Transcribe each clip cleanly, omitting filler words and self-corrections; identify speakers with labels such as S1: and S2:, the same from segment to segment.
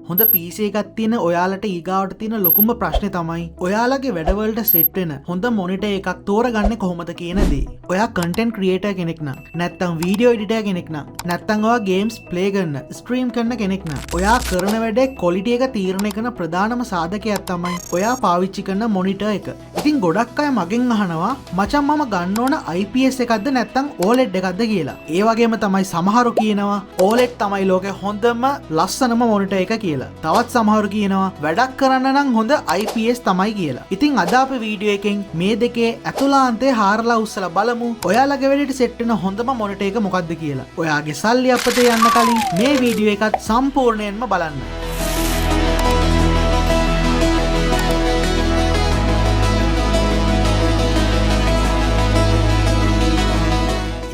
S1: හොඳ PC එකක් තියෙන ඔයාලට ඊගාවට තියෙන ලොකුම ප්‍රශ්නේ තමයි ඔයාලගේ වැඩවලට සෙට් වෙන හොඳ මොනිටර් එකක් තෝරගන්නේ කොහොමද කියන දේ. ඔයා content creator කෙනෙක් නම් නැත්නම් video editor කෙනෙක් නම් නැත්නම් ඔයා games play කරන stream කරන කෙනෙක් නම් ඔයා කරන වැඩේ quality එක තීරණය කරන ප්‍රධානම සාධකයක් තමයි ඔයා පාවිච්චි කරන මොනිටර් එක. ඉතින් ගොඩක් අය මගෙන් අහනවා මචං මම ගන්න ඕන IPS එකක්ද නැත්නම් OLED එකක්ද කියලා. ඒ වගේම තමයි සමහරු කියනවා OLED තමයි ලෝකේ හොඳම ලස්සනම මොනිටර් එක කියලා. තවත් සමහරු කියනවා වැඩක් කරන්න නම් හොඳ IPS තමයි කියලා. ඉතින් අද අපි වීඩියෝ එකෙන් මේ දෙකේ ඇතුළාන්තේ හාරලා උස්සලා බලමු ඔයාලගේ වැඩේට සෙට් වෙන හොඳම මොනිටර් එක මොකක්ද කියලා. ඔයාගේ සල්ලි අපතේ යන්න කලින් මේ වීඩියෝ එකත් සම්පූර්ණයෙන්ම බලන්න.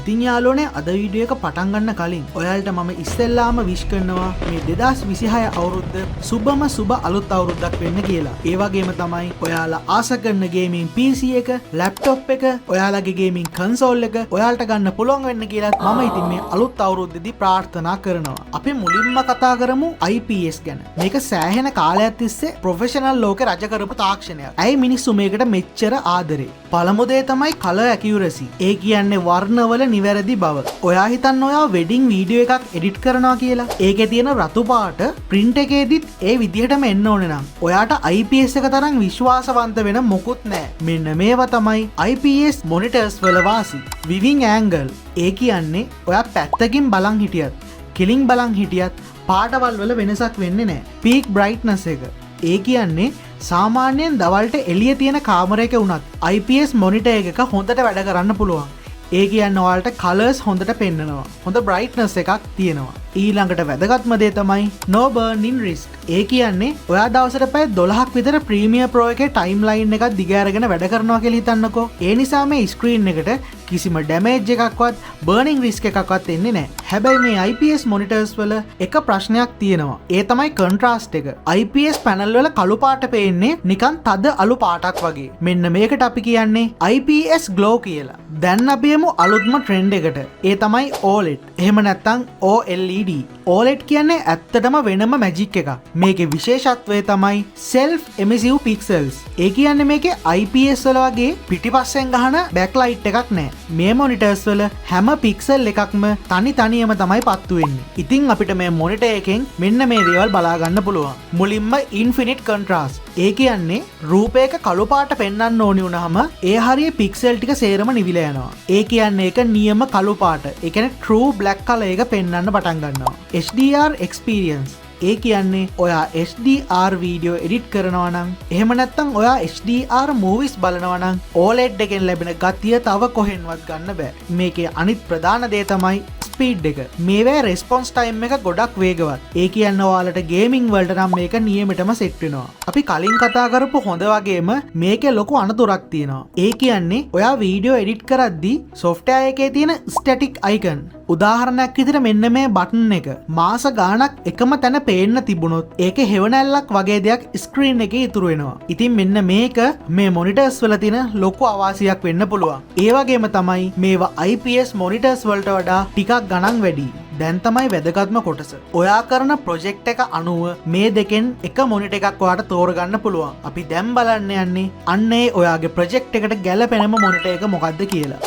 S1: ඉතින් යාළුවනේ අද වීඩියෝ එක පටන් ගන්න කලින් ඔයාලට මම ඉස්සෙල්ලාම විශ් කරනවා මේ 2026 අවුරුද්ද සුබ අලුත් අවුරුද්දක් වෙන්න කියලා. ඒ වගේම තමයි ඔයාලා ආස කරන ගේමින් PC එක, ලැප්ටොප් එක, ඔයාලගේ ගේමින් කන්සෝල් එක ඔයාලට ගන්න පුළුවන් වෙන්න කියලා මම ඉතින් මේ අලුත් අවුරුද්දේදී ප්‍රාර්ථනා කරනවා. අපි මුලින්ම කතා කරමු IPS ගැන. මේක සෑහෙන කාලයක් තිස්සේ ප්‍රොෆෙෂනල් ලෝකේ රජ කරපු තාක්ෂණයක්. ඇයි මිනිස්සු මේකට මෙච්චර ආදරේ? පළමු දේ තමයි color accuracy. ඒ කියන්නේ වර්ණවල නිවැරදි බව. ඔයා හිතන්න ඔයා වෙඩින් වීඩියෝ එකක් එඩිට් කරනවා කියලා. ඒකේ තියෙන රතු පාට print එකේදීත් ඒ විදිහටම එන්න ඕනේ නම් ඔයාට IPS එක තරම් විශ්වාසවන්ත වෙන මොකුත් නැහැ. මෙන්න මේවා තමයි IPS monitors වල වාසි. viewing angle. ඒ කියන්නේ ඔයා පැත්තකින් බලන් හිටියත්, කෙලින් බලන් හිටියත් පාටවල් වල වෙනසක් වෙන්නේ නැහැ. peak brightness එක. ඒ කියන්නේ සාමාන්‍යයෙන් දවල්ට එළිය තියෙන කාමරයක වුණත් IPS මොනිටර් එකක හොඳට වැඩ කරන්න පුළුවන්. ඒ කියන්නේ ඔයාලට කලර්ස් හොඳට පෙන්නනවා. හොඳ බ්‍රයිට්නස් එකක් තියෙනවා. ඊළඟට වැදගත්ම දේ තමයි no burn-in risk. ඒ කියන්නේ ඔයා දවසට පැය 12ක් විතර Premiere Pro එකේ ටයිම්ලයින් එකක් දිග අරගෙන වැඩ කරනවා කියලා හිතන්නකෝ. ඒ නිසා මේ ස්ක්‍රීන් එකට කිසිම ඩැමේජ් එකක්වත් බර්නින් රිස්ක් එකක්වත් එන්නේ නැහැ. හැබැයි මේ IPS මොනිටර්ස් වල එක ප්‍රශ්නයක් තියෙනවා. ඒ තමයි කොන්ට්‍රාස්ට් එක. IPS පැනල් වල කළු පාට පේන්නේ නිකන් තද අලු පාටක් වගේ. මෙන්න මේකට අපි කියන්නේ IPS glow කියලා. දැන් අපි යමු අලුත්ම ට්‍රෙන්ඩ් එකට. ඒ තමයි OLED. එහෙම නැත්නම් OLED. OLED කියන්නේ ඇත්තටම වෙනම මැජික් එකක්. මේකේ විශේෂත්වය තමයි self emissive pixels. ඒ කියන්නේ මේකේ IPS වල වගේ පිටිපස්සෙන් ගහන backlight එකක් නැහැ. මේ මොනිටර්ස් වල හැම පික්සල් එකක්ම තනියම තමයි පත්තු වෙන්නේ. ඉතින් අපිට මේ මොනිටර් එකෙන් මෙන්න මේ දේවල් බලා ගන්න පුළුවන්. මුලින්ම infinite contrast. ඒ කියන්නේ රූපයක කළු පාට පෙන්වන්න ඕනි වුණාම ඒ හරිය පික්සල් ටික සේරම නිවිලා යනවා. ඒ කියන්නේ ඒක නියම කළු පාට. ඒ කියන්නේ true black color එක පෙන්වන්න පටන් ගන්නවා. HDR experience. ඒ කියන්නේ ඔයා HDR වීඩියෝ එඩිට් කරනවා නම් එහෙම නැත්නම් ඔයා HDR movies බලනවා නම් OLED එකෙන් ලැබෙන ගතිය තව කොහෙන්වත් ගන්න බෑ. මේකේ අනිත් ප්‍රධාන දේ තමයි ස්පීඩ් එක. මේවේ රෙස්පොන්ස් ටයිම් එක ගොඩක් වේගවත්. ඒ කියන්නේ ඔයාලට ගේමින් වලට නම් මේක නියමෙටම සෙට් වෙනවා. අපි කලින් කතා කරපු හොඳ වගේම මේකේ ලොකු අනතුරක් තියෙනවා. ඒ කියන්නේ ඔයා වීඩියෝ එඩිට් කරද්දී software එකේ තියෙන static icon උදාහරණයක් විදිහට මෙන්න මේ බටන් එක මාස ගාණක් එකම තැන පේන්න තිබුණොත් ඒකේ හෙවණැල්ලක් වගේ දෙයක් ස්ක්‍රීන් එකේ ඉතුරු වෙනවා. ඉතින් මෙන්න මේක මේ මොනිටර්ස් වල තියෙන ලොකු අවාසියක් වෙන්න පුළුවන්. ඒ වගේම තමයි මේවා IPS මොනිටර්ස් වලට වඩා ටිකක් ගණන් වැඩි. දැන් තමයි වැදගත්ම කොටස. ඔයා කරන ප්‍රොජෙක්ට් එක අනුව මේ දෙකෙන් එක මොනිටර් එකක් ඔයාට තෝරගන්න පුළුවන්. අපි දැන් බලන්න යන්නේ අන්න ඒ ඔයාගේ ප්‍රොජෙක්ට් එකට ගැලපෙනම මොනිටර් එක මොකක්ද කියලා.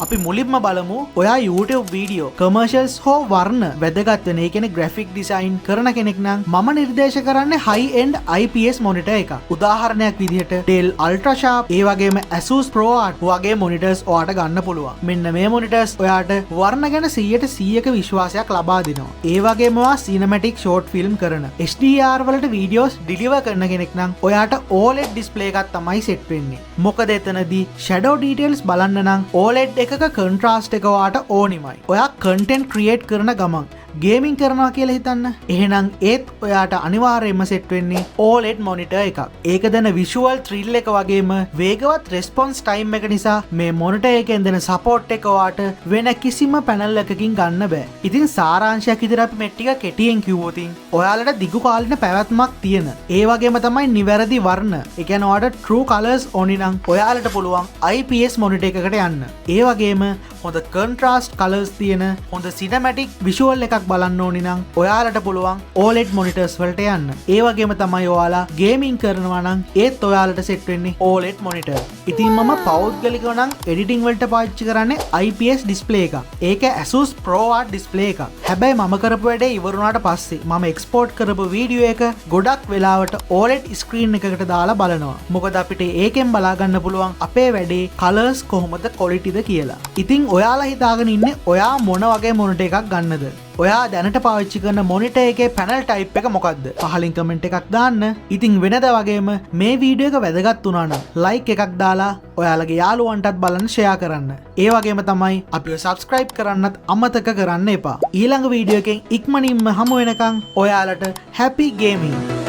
S1: අපි මුලින්ම බලමු ඔයා YouTube වීඩියෝ කමර්ෂල්ස් හෝ වර්ණ වැදගත් වෙන ඒ කියන්නේ graphic design කරන කෙනෙක් නම් මම නිර්දේශ කරන්නේ high end IPS monitor එකක්. උදාහරණයක් විදිහට Dell Ultrasharp ඒ වගේම Asus ProArt වගේ monitors ඔයාට ගන්න පුළුවන්. මෙන්න මේ monitors ඔයාට වර්ණ ගැන 100% විශ්වාසයක් ලබා දෙනවා. ඒ වගේම ඔයා cinematic short film කරන HDR වලට videos deliver කරන කෙනෙක් නම් ඔයාට OLED display එකක් තමයි set වෙන්නේ. මොකද එතනදී shadow details බලන්න නම් OLED එකක කොන්ට්‍රාස්ට් එක ඔයාට ඕනිමයි. ඔයා content create කරන ගමන් ගේමින් කරනවා කියලා හිතන්න. එහෙනම් ඒත් ඔයාට අනිවාර්යයෙන්ම සෙට් වෙන්නේ OLED monitor එකක්. ඒක දෙන visual thrill එක වගේම වේගවත් response time එක නිසා මේ monitor එකෙන් දෙන support එක ඔයාට වෙන කිසිම panel එකකින් ගන්න බෑ. ඉතින් සාරාංශයක් විදිහට අපි මේ ටික කෙටියෙන් කිව්වොත් ඔයාලට දිගු කාලින පැවැත්මක් තියෙන. ඒ වගේම තමයි නිවැරදි වර්ණ. ඒ කියන්නේ ඔයාට true colors ඕනි නම් ඔයාලට පුළුවන් IPS monitor එකකට යන්න. ඒ වගේම හොඳ contrast colors තියෙන හොඳ cinematic visual එකක් එකක් බලන්න ඕනි නම් ඔයාලට පුළුවන් OLED monitors වලට යන්න. ඒ වගේම තමයි ඔයාලා ගේමින් කරනවා නම් ඒත් ඔයාලට සෙට් වෙන්නේ OLED monitor. ඉතින් මම පෞද්ගලිකව නම් එඩිටිංగ్ වලට පාවිච්චි කරන්නේ IPS display එකක්. ඒක Asus ProArt display එකක්. හැබැයි මම කරපු වැඩේ ඉවරුණාට පස්සේ මම එක්ස්පෝර්ට් කරපු වීඩියෝ එක ගොඩක් වෙලාවට OLED screen එකකට දාලා බලනවා. මොකද අපිට ඒකෙන් බලා ගන්න පුළුවන් අපේ වැඩේ කලර්ස් කොහොමද quality ද කියලා. ඉතින් ඔයාලා හිතාගෙන ඉන්නේ ඔයා මොන වගේ මොනිටර් එකක් ගන්නද? ඔයා දැනට පාවිච්චි කරන මොනිටර් එකේ පැනල් ටයිප් එක මොකක්ද? පහලින් කමෙන්ට් එකක් දාන්න. ඉතින් වෙනද වගේම මේ වීඩියෝ එක වැදගත් වුණා නම් ලයික් එකක් දාලා ඔයාලගේ යාළුවන්ටත් බලන්න ෂෙයා කරන්න. ඒ වගේම තමයි අපිව සබ්ස්ක්‍රයිබ් කරන්නත් අමතක කරන්න එපා. ඊළඟ වීඩියෝ එකෙන් ඉක්මනින්ම හමු වෙනකන් ඔයාලට හැපි ගේමින්.